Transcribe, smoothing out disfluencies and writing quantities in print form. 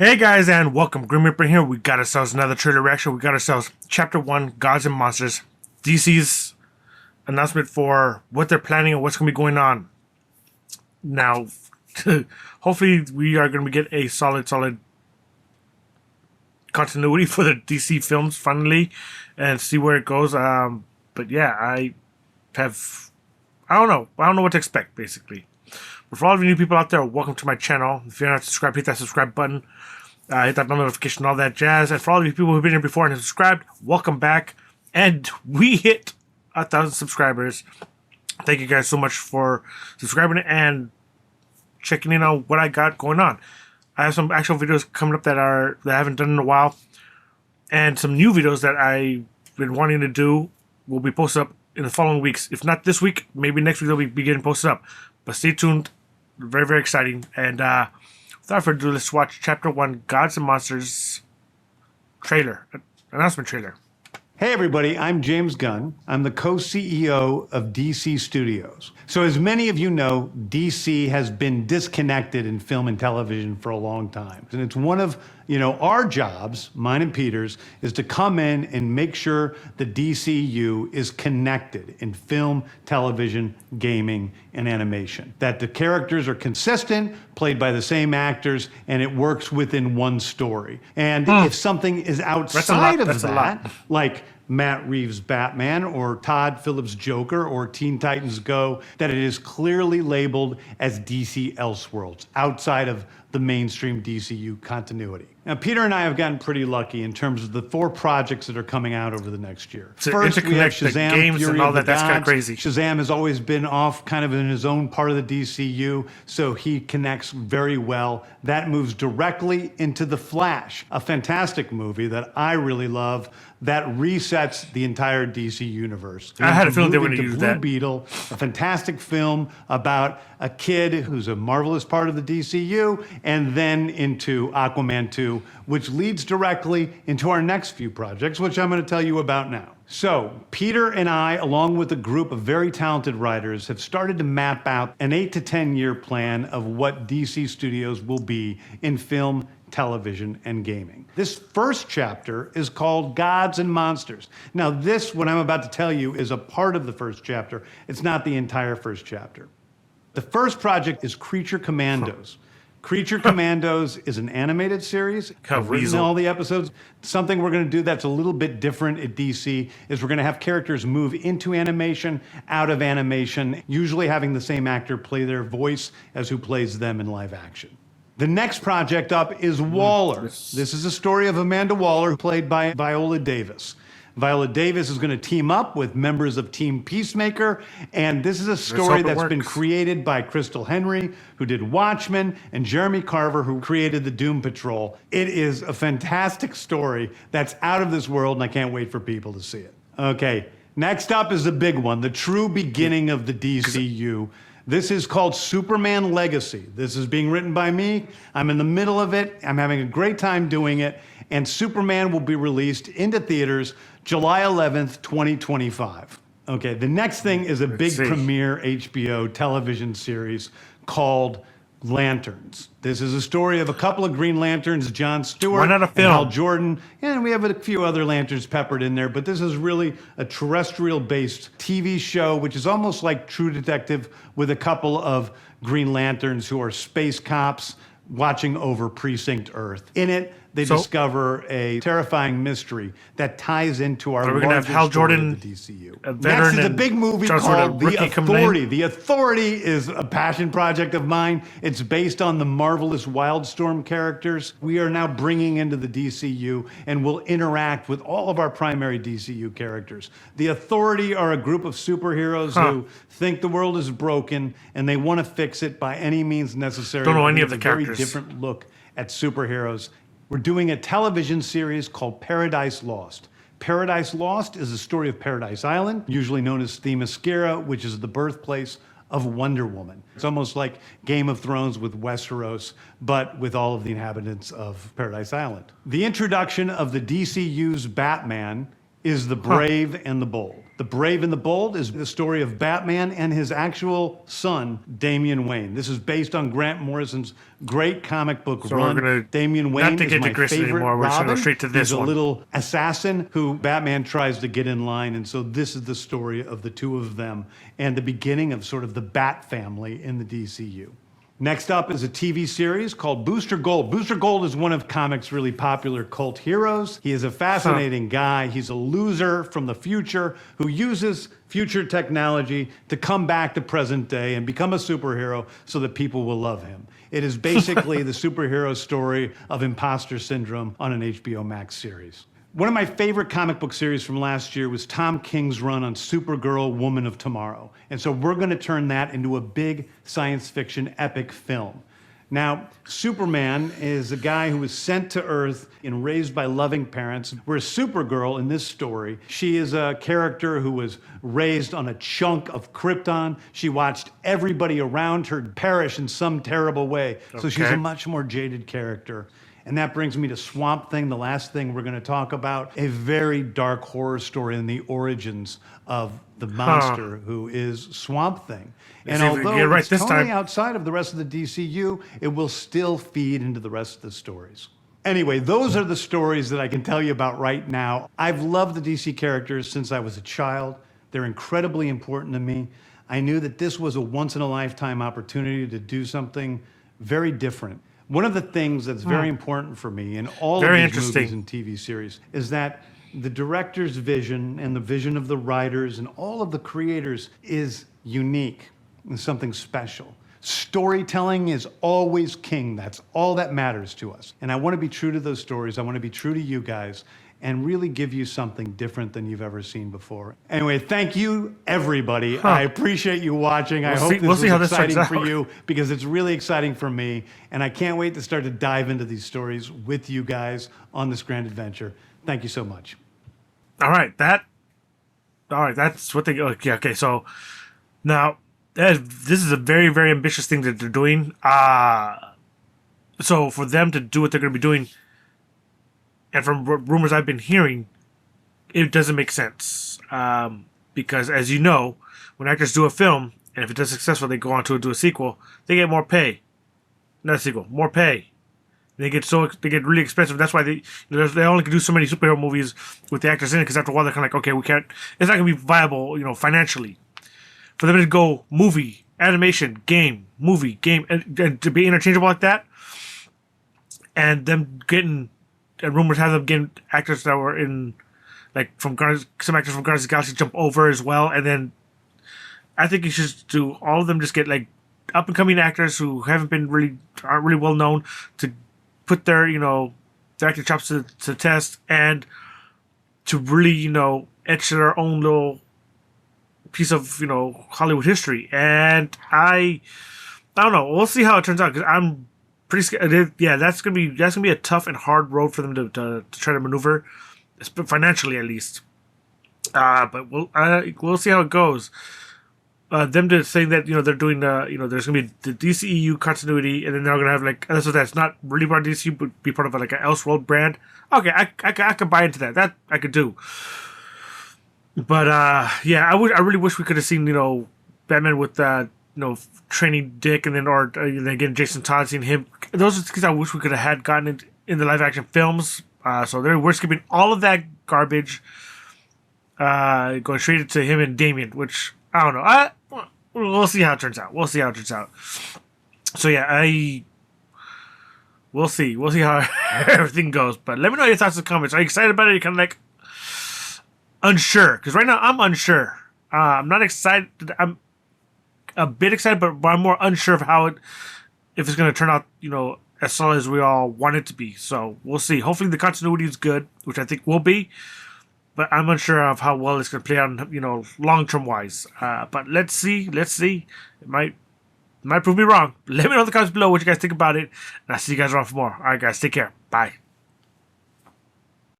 Hey guys, and welcome. Grim Reaper here. We got ourselves another trailer reaction. We got ourselves Chapter 1, Gods and Monsters. DC's announcement for what they're planning and what's going to be going on. Now, hopefully we are going to get a solid continuity for the DC films finally and see where it goes. But yeah, I don't know what to expect, basically. But for all of you new people out there, welcome to my channel. If you're not subscribed, hit that subscribe button. Hit that bell notification, all that jazz. And for all of you people who've been here before and have subscribed, welcome back. And we hit 1,000 subscribers. Thank you guys so much for subscribing and checking in on what I got going on. I have some actual videos coming up that I haven't done in a while, and some new videos that I've been wanting to do will be posted up in the following weeks. If not this week, maybe next week they'll be getting posted up. But stay tuned. Very, very exciting. And without further ado, let's watch Chapter 1, Gods and Monsters trailer, announcement trailer. Hey everybody, I'm James Gunn. I'm the co-CEO of DC Studios. So as many of you know, DC has been disconnected in film and television for a long time. And it's one of, our jobs, mine and Peter's, is to come in and make sure the DCU is connected in film, television, gaming, and animation. That the characters are consistent, played by the same actors, and it works within one story. And if something is outside of that, like Matt Reeves' Batman or Todd Phillips' Joker or Teen Titans Go, that it is clearly labeled as DC Elseworlds, outside of the mainstream DCU continuity. Now, Peter and I have gotten pretty lucky in terms of the 4 projects that are coming out over the next year. To First, we have interconnect the Shazam, games Fury and all of the that. That's kind of Gods. crazy. Shazam has always been off kind of in his own part of the DCU, so he connects very well. That moves directly into The Flash, a fantastic movie that I really love that resets the entire DC universe. I had a feeling they were going to use Blue that. Beetle, a fantastic film about a kid who's a marvelous part of the DCU, and then into Aquaman 2, which leads directly into our next few projects, which I'm going to tell you about now. So, Peter and I, along with a group of very talented writers, have started to map out an 8 to 10 year plan of what DC Studios will be in film, television, and gaming. This first chapter is called Gods and Monsters. Now, what I'm about to tell you, is a part of the first chapter. It's not the entire first chapter. The first project is Creature Commandos. Creature Commandos is an animated series. I've written all the episodes. Something we're going to do that's a little bit different at DC is we're going to have characters move into animation, out of animation, usually having the same actor play their voice as who plays them in live action. The next project up is Waller. This is a story of Amanda Waller, played by Viola Davis. Viola Davis is going to team up with members of Team Peacemaker, and this is a story that's been created by Crystal Henry, who did Watchmen, and Jeremy Carver, who created the Doom Patrol. It is a fantastic story that's out of this world, and I can't wait for people to see it. Okay, next up is the big one, the true beginning of the DCU. This is called Superman Legacy. This is being written by me. I'm in the middle of it. I'm having a great time doing it. And Superman will be released into theaters July 11th, 2025. Okay, the next thing is a big premiere HBO television series called Lanterns. This is a story of a couple of Green Lanterns, John Stewart and Hal Jordan, and we have a few other Lanterns peppered in there, but this is really a terrestrial-based TV show, which is almost like True Detective, with a couple of Green Lanterns who are space cops watching over Precinct Earth. In it, they discover a terrifying mystery that ties into our larger story of the DCU. Next is a big movie called The Authority. The Authority is a passion project of mine. It's based on the marvelous Wildstorm characters we are now bringing into the DCU and will interact with all of our primary DCU characters. The Authority are a group of superheroes who think the world is broken and they want to fix it by any means necessary. Don't know any of the characters. Very different look at superheroes. We're doing a television series called Paradise Lost. Paradise Lost is the story of Paradise Island, usually known as Themyscira, which is the birthplace of Wonder Woman. It's almost like Game of Thrones with Westeros, but with all of the inhabitants of Paradise Island. The introduction of the DCU's Batman is The Brave and the Bold. The Brave and the Bold is the story of Batman and his actual son, Damian Wayne. This is based on Grant Morrison's great comic book run. Damian Wayne is my favorite Robin. We're straight to this He's one. a little assassin who Batman tries to get in line, and so this is the story of the two of them and the beginning of sort of the Bat family in the DCU. Next up is a TV series called Booster Gold. Booster Gold is one of comics' really popular cult heroes. He is a fascinating guy. He's a loser from the future who uses future technology to come back to present day and become a superhero so that people will love him. It is basically the superhero story of imposter syndrome on an HBO Max series. One of my favorite comic book series from last year was Tom King's run on Supergirl, Woman of Tomorrow. And so we're going to turn that into a big science fiction epic film. Now, Superman is a guy who was sent to Earth and raised by loving parents, whereas Supergirl in this story, she is a character who was raised on a chunk of Krypton. She watched everybody around her perish in some terrible way. So she's a much more jaded character. And that brings me to Swamp Thing, the last thing we're going to talk about, a very dark horror story in the origins of the monster who is Swamp Thing. And although it's totally outside of the rest of the DCU, it will still feed into the rest of the stories. Anyway, those are the stories that I can tell you about right now. I've loved the DC characters since I was a child. They're incredibly important to me. I knew that this was a once-in-a-lifetime opportunity to do something very different. One of the things that's very important for me in all of these movies and TV series is that the director's vision and the vision of the writers and all of the creators is unique and something special. Storytelling is always king. That's all that matters to us. And I want to be true to those stories. I want to be true to you guys and really give you something different than you've ever seen before. Anyway, thank you, everybody. I appreciate you watching. I hope this was exciting for you because it's really exciting for me. And I can't wait to start to dive into these stories with you guys on this grand adventure. Thank you so much. All right, that's what they go. Okay, so now this is a very, very ambitious thing that they're doing. So for them to do what they're going to be doing, and from rumors I've been hearing, it doesn't make sense. Because, as you know, when actors do a film, and if it does successful, they go on to do a sequel, they get more pay. Not a sequel, more pay. They get really expensive. That's why they only can do so many superhero movies with the actors in it, because after a while they're kind of like, okay, we can't. It's not going to be viable, financially. For them to go movie, animation, game, movie, game, and to be interchangeable like that, and them getting. And rumors have them getting actors that were in, like, some actors from Guardians of the Galaxy jump over as well. And then I think you should do all of them just get, like, up and coming actors who aren't really well known to put their, their acting chops to test and to really, etch their own little piece of, Hollywood history. And I don't know. We'll see how it turns out because I'm pretty scared. Yeah, that's gonna be a tough and hard road for them to try to maneuver, financially at least. But we'll see how it goes. Them to saying that they're doing there's gonna be the DCEU continuity, and then they're gonna have so that's not really part of DCU, but be part of like an Elseworld brand. Okay, I could buy into that. That I could do. But yeah, I really wish we could have seen Batman with training Dick, and then again Jason Todd, seeing him. Those are the things I wish we could have had gotten in the live action films. So we're skipping all of that garbage, going straight into him and Damian, which I don't know. We'll see how it turns out. So yeah, we'll see how everything goes. But let me know your thoughts in the comments. Are you excited about it? Are you kind of like unsure? Because right now I'm unsure. I'm not excited. I'm a bit excited, but I'm more unsure of if it's going to turn out, as solid as we all want it to be. So we'll see. Hopefully the continuity is good, which I think will be, but I'm unsure of how well it's going to play out, long-term wise. But let's see. It might prove me wrong. Let me know in the comments below what you guys think about it, and I'll see you guys around for more. All right, guys, take care. Bye.